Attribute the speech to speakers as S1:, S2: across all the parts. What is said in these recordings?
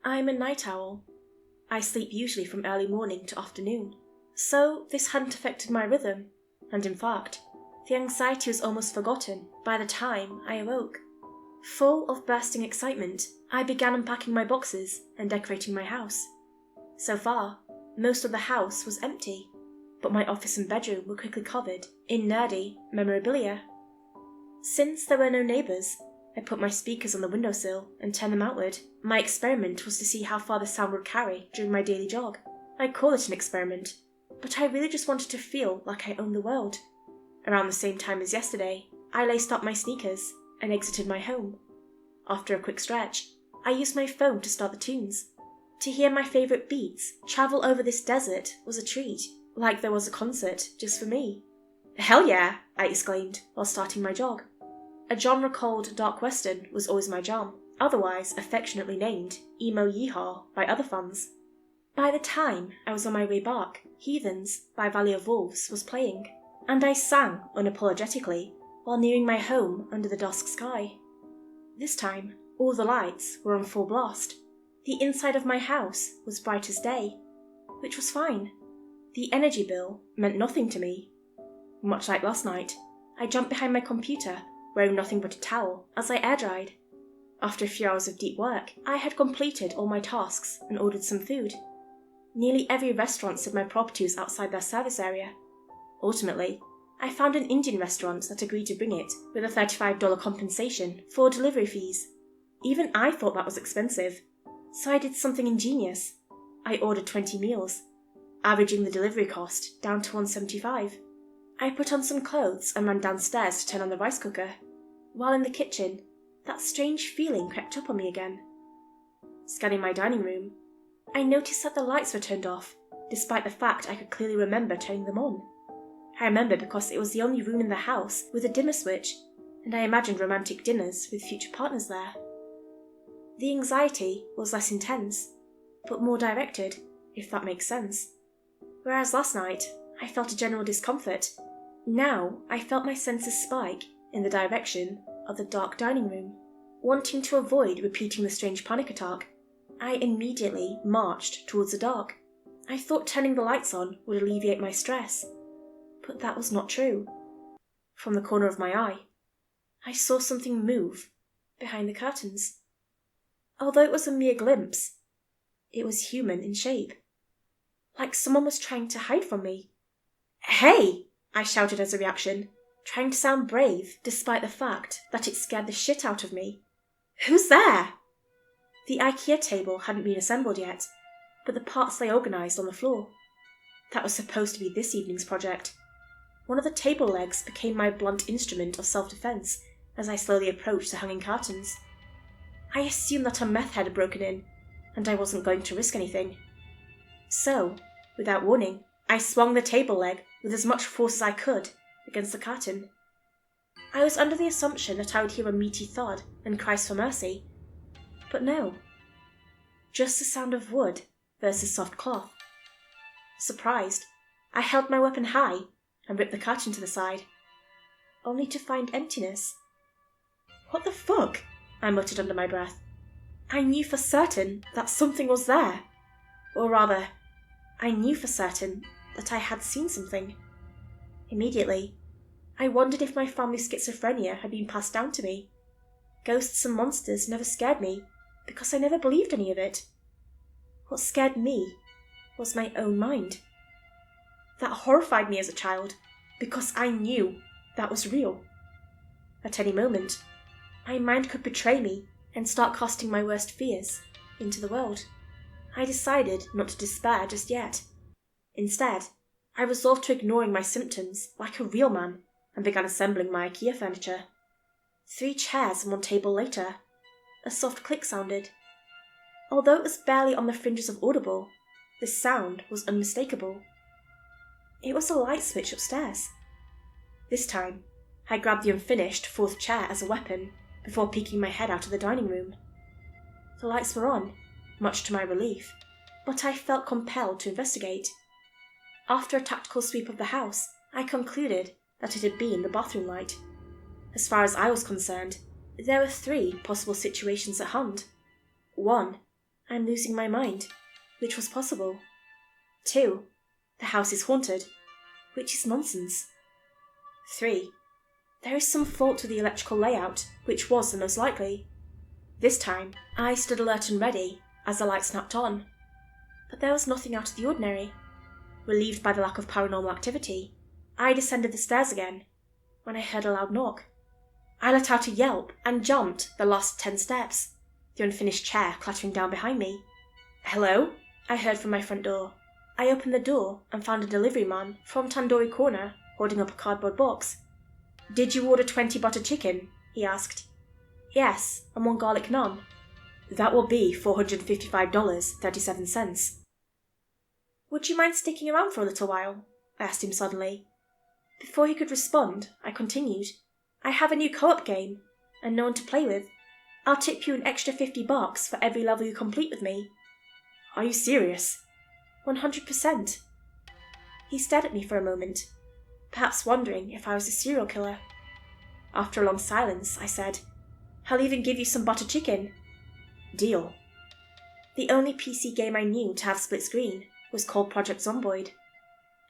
S1: I'm a night owl. I sleep usually from early morning to afternoon, so this hadn't affected my rhythm, and in fact, the anxiety was almost forgotten by the time I awoke. Full of bursting excitement, I began unpacking my boxes and decorating my house. So far, most of the house was empty, but my office and bedroom were quickly covered in nerdy memorabilia. Since there were no neighbours, I put my speakers on the windowsill and turned them outward. My experiment was to see how far the sound would carry during my daily jog. I call it an experiment, but I really just wanted to feel like I owned the world. Around the same time as yesterday, I laced up my sneakers and exited my home. After a quick stretch, I used my phone to start the tunes. To hear my favourite beats travel over this desert was a treat, like there was a concert just for me. "Hell yeah!" I exclaimed while starting my jog. A genre called Dark Western was always my jam, otherwise affectionately named Emo Yeehaw by other fans. By the time I was on my way back, Heathens by Valley of Wolves was playing, and I sang unapologetically while nearing my home under the dusk sky. This time, all the lights were on full blast. The inside of my house was bright as day, which was fine. The energy bill meant nothing to me. Much like last night, I jumped behind my computer, wearing nothing but a towel, as I air-dried. After a few hours of deep work, I had completed all my tasks and ordered some food. Nearly every restaurant said my property was outside their service area. Ultimately, I found an Indian restaurant that agreed to bring it with a $35 compensation for delivery fees. Even I thought that was expensive, so I did something ingenious. I ordered 20 meals, averaging the delivery cost down to $175. I put on some clothes and ran downstairs to turn on the rice cooker. While in the kitchen, that strange feeling crept up on me again. Scanning my dining room, I noticed that the lights were turned off, despite the fact I could clearly remember turning them on. I remember because it was the only room in the house with a dimmer switch, and I imagined romantic dinners with future partners there. The anxiety was less intense, but more directed, if that makes sense. Whereas last night, I felt a general discomfort. Now, I felt my senses spike in the direction of the dark dining room. Wanting to avoid repeating the strange panic attack, I immediately marched towards the dark. I thought turning the lights on would alleviate my stress, but that was not true. From the corner of my eye, I saw something move behind the curtains. Although it was a mere glimpse, it was human in shape, like someone was trying to hide from me. "Hey!" I shouted as a reaction, trying to sound brave despite the fact that it scared the shit out of me. "Who's there?" The IKEA table hadn't been assembled yet, but the parts lay organised on the floor. That was supposed to be this evening's project. One of the table legs became my blunt instrument of self-defence as I slowly approached the hanging curtains. I assumed that a meth head had broken in, and I wasn't going to risk anything. So, without warning, I swung the table leg with as much force as I could against the curtain. I was under the assumption that I would hear a meaty thud and cries for mercy, but no. Just the sound of wood versus soft cloth. Surprised, I held my weapon high and ripped the curtain to the side, only to find emptiness. "What the fuck?" I muttered under my breath. I knew for certain that something was there. Or rather, I knew for certain that I had seen something. Immediately, I wondered if my family's schizophrenia had been passed down to me. Ghosts and monsters never scared me because I never believed any of it. What scared me was my own mind. That horrified me as a child because I knew that was real. At any moment, my mind could betray me and start casting my worst fears into the world. I decided not to despair just yet. Instead, I resolved to ignoring my symptoms like a real man and began assembling my IKEA furniture. 3 chairs and 1 table later, a soft click sounded. Although it was barely on the fringes of audible, the sound was unmistakable. It was a light switch upstairs. This time, I grabbed the unfinished 4th chair as a weapon before peeking my head out of the dining room. The lights were on, much to my relief, but I felt compelled to investigate. After a tactical sweep of the house, I concluded that it had been the bathroom light. As far as I was concerned, there were 3 possible situations at hand. 1, I'm losing my mind, which was possible. 2. The house is haunted, which is nonsense. 3. There is some fault with the electrical layout, which was the most likely. This time, I stood alert and ready as the light snapped on. But there was nothing out of the ordinary. Relieved by the lack of paranormal activity, I descended the stairs again when I heard a loud knock. I let out a yelp and jumped the last 10 steps, the unfinished chair clattering down behind me. "Hello?" I heard from my front door. I opened the door and found a delivery man from Tandoori Corner holding up a cardboard box. "Did you order 20 butter chicken?" he asked. "Yes, and 1 garlic naan." "That will be $455.37. "Would you mind sticking around for a little while?" I asked him suddenly. Before he could respond, I continued. "I have a new co-op game, and no one to play with. I'll tip you an extra $50 for every level you complete with me." "Are you serious?" 100%. He stared at me for a moment, perhaps wondering if I was a serial killer. After a long silence, I said, "I'll even give you some butter chicken." "Deal." The only PC game I knew to have split screen was called Project Zomboid,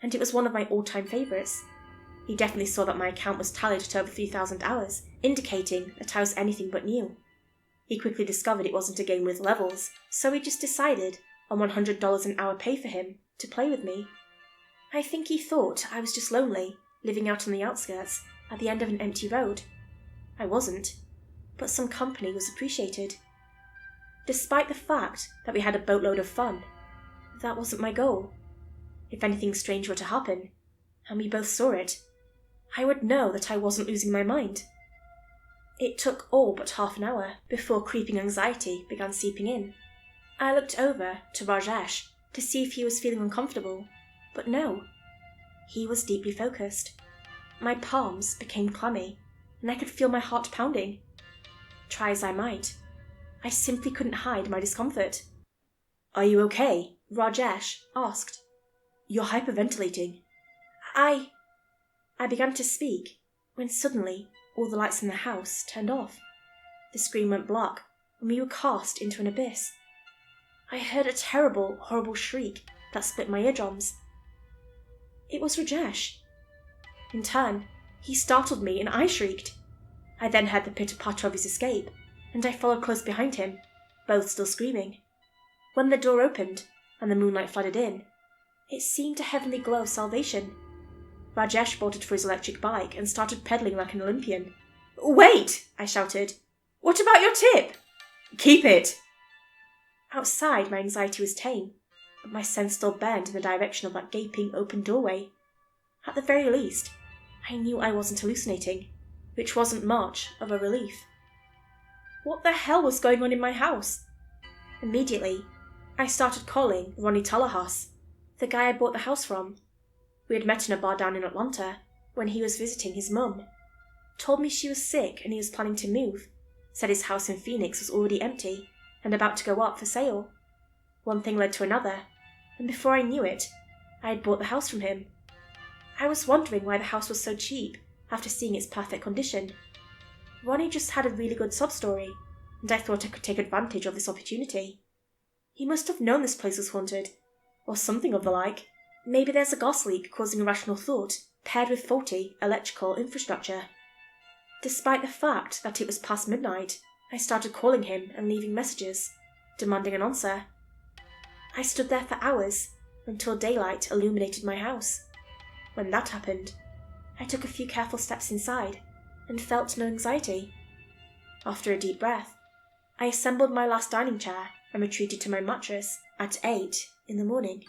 S1: and it was one of my all-time favourites. He definitely saw that my account was tallied at over 3,000 hours, indicating that I was anything but new. He quickly discovered it wasn't a game with levels, so he just decided on $100 an hour pay for him to play with me. I think he thought I was just lonely, living out on the outskirts, at the end of an empty road. I wasn't, but some company was appreciated. Despite the fact that we had a boatload of fun, that wasn't my goal. If anything strange were to happen, and we both saw it, I would know that I wasn't losing my mind. It took all but half an hour before creeping anxiety began seeping in. I looked over to Rajesh to see if he was feeling uncomfortable, but no. He was deeply focused. My palms became clammy, and I could feel my heart pounding. Try as I might, I simply couldn't hide my discomfort. "Are you okay?" Rajesh asked. "You're hyperventilating." I began to speak, when suddenly all the lights in the house turned off. The screen went black, and we were cast into an abyss. I heard a terrible, horrible shriek that split my eardrums. It was Rajesh. In turn, he startled me and I shrieked. I then heard the pitter-patter of his escape, and I followed close behind him, both still screaming. When the door opened and the moonlight flooded in, it seemed a heavenly glow of salvation. Rajesh bolted for his electric bike and started pedaling like an Olympian. "Wait!" I shouted. "What about your tip?" "Keep it!" Outside, my anxiety was tame, but my sense still burned in the direction of that gaping open doorway. At the very least, I knew I wasn't hallucinating, which wasn't much of a relief. What the hell was going on in my house? Immediately, I started calling Ronnie Talahas, the guy I bought the house from. We had met in a bar down in Atlanta when he was visiting his mum. Told me she was sick and he was planning to move. Said his house in Phoenix was already empty and about to go up for sale. One thing led to another, and before I knew it, I had bought the house from him. I was wondering why the house was so cheap after seeing its perfect condition. Ronnie just had a really good sub-story, and I thought I could take advantage of this opportunity. He must have known this place was haunted, or something of the like. Maybe there's a gas leak causing irrational thought, paired with faulty electrical infrastructure. Despite the fact that it was past midnight, I started calling him and leaving messages, demanding an answer. I stood there for hours, until daylight illuminated my house. When that happened, I took a few careful steps inside, and felt no anxiety. After a deep breath, I assembled my last dining chair and retreated to my mattress at 8 in the morning.